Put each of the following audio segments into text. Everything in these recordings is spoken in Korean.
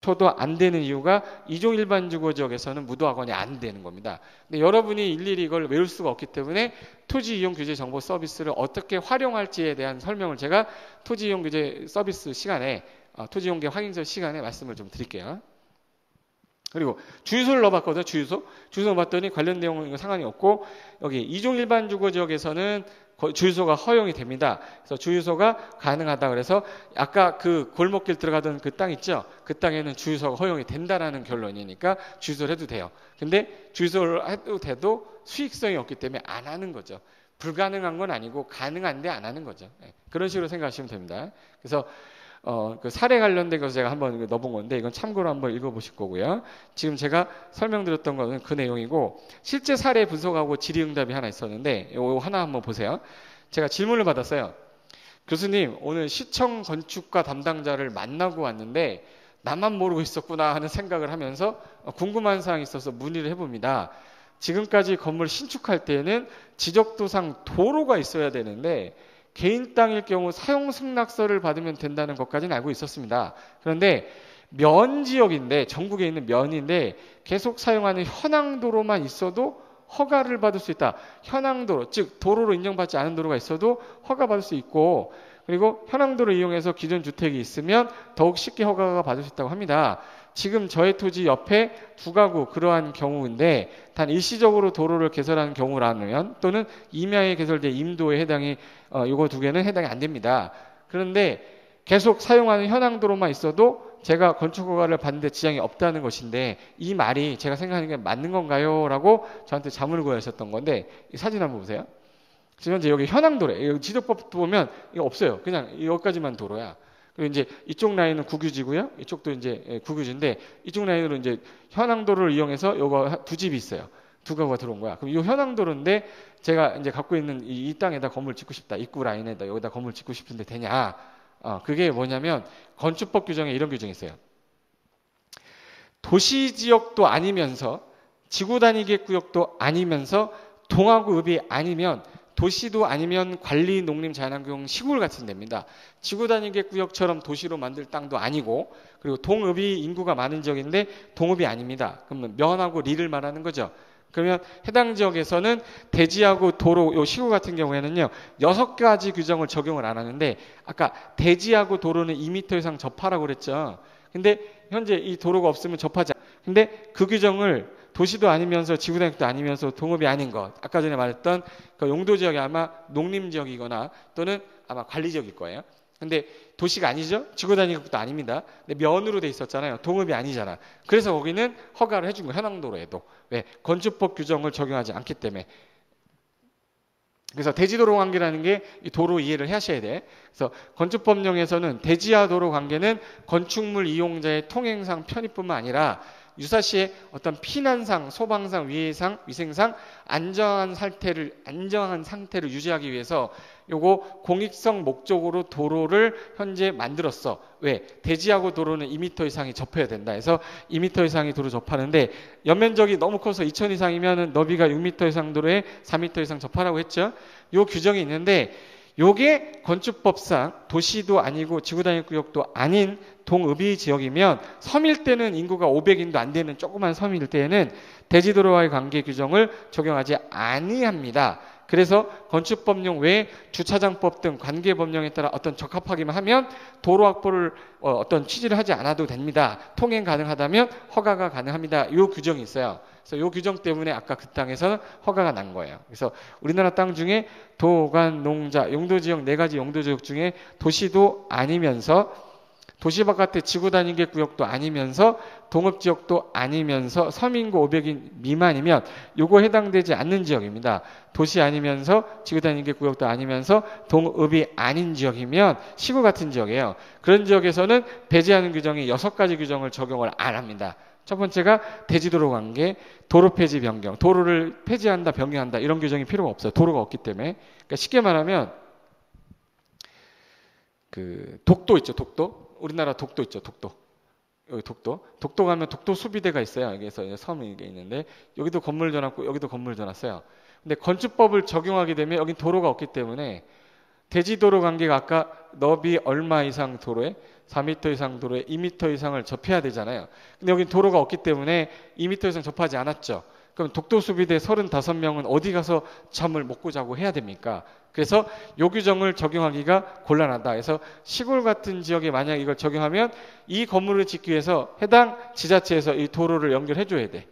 저도 안 되는 이유가 2종 일반 주거 지역에서는 무도학원이 안 되는 겁니다. 근데 여러분이 일일이 이걸 외울 수가 없기 때문에 토지 이용 규제 정보 서비스를 어떻게 활용할지에 대한 설명을 제가 토지 이용 규제 서비스 시간에 토지 이용계 확인서 시간에 말씀을 좀 드릴게요. 그리고 주유소를 넣어봤거든요. 주유소 넣어봤더니 관련 내용은 상관이 없고 여기 2종 일반 주거 지역에서는 주유소가 허용이 됩니다. 그래서 주유소가 가능하다. 그래서 아까 그 골목길 들어가던 그 땅 있죠? 그 땅에는 주유소가 허용이 된다라는 결론이니까 주유소를 해도 돼요. 근데 주유소를 해도 돼도 수익성이 없기 때문에 안 하는 거죠. 불가능한 건 아니고 가능한데 안 하는 거죠. 그런 식으로 생각하시면 됩니다. 그래서 그 사례 관련된 것을 제가 한번 넣어본 건데 이건 참고로 한번 읽어보실 거고요. 지금 제가 설명드렸던 거는 그 내용이고 실제 사례 분석하고 질의응답이 하나 있었는데 이거 하나 한번 보세요. 제가 질문을 받았어요. 교수님, 오늘 시청 건축가 담당자를 만나고 왔는데 나만 모르고 있었구나 하는 생각을 하면서 궁금한 사항이 있어서 문의를 해봅니다. 지금까지 건물 신축할 때에는 지적도상 도로가 있어야 되는데 개인 땅일 경우 사용 승낙서를 받으면 된다는 것까지는 알고 있었습니다. 그런데 면 지역인데 전국에 있는 면인데 계속 사용하는 현황도로만 있어도 허가를 받을 수 있다. 현황도로, 즉 도로로 인정받지 않은 도로가 있어도 허가받을 수 있고 그리고 현황도를 이용해서 기존 주택이 있으면 더욱 쉽게 허가가 받을 수 있다고 합니다. 지금 저의 토지 옆에 두 가구 그러한 경우인데 단 일시적으로 도로를 개설하는 경우라면 또는 임야에 개설된 임도에 해당이 요거 두 개는 해당이 안 됩니다. 그런데 계속 사용하는 현황도로만 있어도 제가 건축허가를 받는데 지장이 없다는 것인데 이 말이 제가 생각하는 게 맞는 건가요? 라고 저한테 자문을 구하셨던 건데 이 사진 한번 보세요. 지금 현재 여기 현황도래. 지도법 보면 이거 없어요. 그냥 여기까지만 도로야. 그리고 이제 이쪽 라인은 국유지고요. 이쪽도 이제 국유지인데 이쪽 라인으로 이제 현황도로를 이용해서 요거 두 집이 있어요. 두 가구가 들어온 거야. 그럼 이 현황도로인데 제가 이제 갖고 있는 이 땅에다 건물 짓고 싶다. 입구 라인에다 여기다 건물 짓고 싶은데 되냐? 그게 뭐냐면 건축법 규정에 이런 규정이 있어요. 도시지역도 아니면서 지구단위계획구역도 아니면서 동하구 읍이 아니면 도시도 아니면 관리 농림 자연환경 시골 같은 데입니다. 지구단위계획구역처럼 도시로 만들 땅도 아니고 그리고 동읍이 인구가 많은 지역인데 동읍이 아닙니다. 그러면 면하고 리를 말하는 거죠. 그러면 해당 지역에서는 대지하고 도로, 요 시구 같은 경우에는요, 6가지 규정을 적용을 안 하는데, 아까 대지하고 도로는 2m 이상 접하라고 그랬죠. 근데 현재 이 도로가 없으면 접하지 않아요. 근데 그 규정을 도시도 아니면서 지구단위도 아니면서 동읍이 아닌 것, 아까 전에 말했던 그 용도지역이 아마 농림지역이거나 또는 아마 관리지역일 거예요. 근데 도시가 아니죠? 지구단위국도 아닙니다. 근데 면으로 돼 있었잖아요. 동읍이 아니잖아. 그래서 거기는 허가를 해준 거예요. 현황도로에도. 왜? 건축법 규정을 적용하지 않기 때문에. 그래서 대지도로 관계라는 게 이 도로 이해를 하셔야 돼. 그래서 건축법령에서는 대지와 도로 관계는 건축물 이용자의 통행상 편의뿐만 아니라 유사시에 어떤 피난상, 소방상, 위생상 안정한 상태를 유지하기 위해서 요거 공익성 목적으로 도로를 현재 만들었어. 왜? 대지하고 도로는 2m 이상이 접해야 된다. 해서 2m 이상이 도로 접하는데 연면적이 너무 커서 2000 이상이면 너비가 6m 이상 도로에 4m 이상 접하라고 했죠. 요 규정이 있는데 요게 건축법상 도시도 아니고 지구단위구역도 아닌 동읍이 지역이면 섬일 때는 인구가 500인도 안 되는 조그만 섬일 때에는 대지도로와의 관계 규정을 적용하지 아니합니다. 그래서 건축법령 외에 주차장법 등 관계법령에 따라 어떤 적합하기만 하면 도로 확보를 어떤 취지를 하지 않아도 됩니다. 통행 가능하다면 허가가 가능합니다. 이 규정이 있어요. 그래서 이 규정 때문에 아까 그 땅에서는 허가가 난 거예요. 그래서 우리나라 땅 중에 도관, 농자, 용도지역 4가지 용도지역 중에 도시도 아니면서 도시 바깥의 지구단위계구역도 아니면서 동읍지역도 아니면서 서민구 500인 미만이면 요거 해당되지 않는 지역입니다. 도시 아니면서 지구단위계구역도 아니면서 동읍이 아닌 지역이면 시구 같은 지역이에요. 그런 지역에서는 배제하는 규정이 6가지 규정을 적용을 안 합니다. 첫 번째가 대지도로 관계, 도로 폐지 변경, 도로를 폐지한다, 변경한다 이런 규정이 필요가 없어요. 도로가 없기 때문에. 그러니까 쉽게 말하면 그 독도 있죠, 독도. 우리나라 독도 있죠, 독도. 여기 독도. 독도 가면 독도 수비대가 있어요. 여기서 섬이 있는데 여기도 건물 져놨고 여기도 건물 져놨어요. 근데 건축법을 적용하게 되면 여긴 도로가 없기 때문에 대지도로 관계가 아까 너비 얼마 이상 도로에 4m 이상 도로에 2m 이상을 접해야 되잖아요. 근데 여기 도로가 없기 때문에 2m 이상 접하지 않았죠. 그럼 독도수비대 35명은 어디 가서 잠을 먹고 자고 해야 됩니까? 그래서 요 규정을 적용하기가 곤란하다. 그래서 시골 같은 지역에 만약 이걸 적용하면 이 건물을 짓기 위해서 해당 지자체에서 이 도로를 연결해 줘야 돼.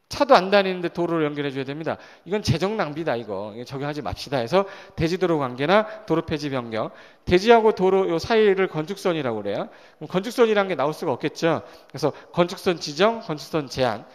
차도 안 다니는데 도로를 연결해 줘야 됩니다. 이건 재정 낭비다. 이거 적용하지 맙시다 해서 대지도로 관계나 도로 폐지 변경, 대지하고 도로 요 사이를 건축선이라고 그래요. 그럼 건축선이라는 게 나올 수가 없겠죠. 그래서 건축선 지정, 건축선 제한,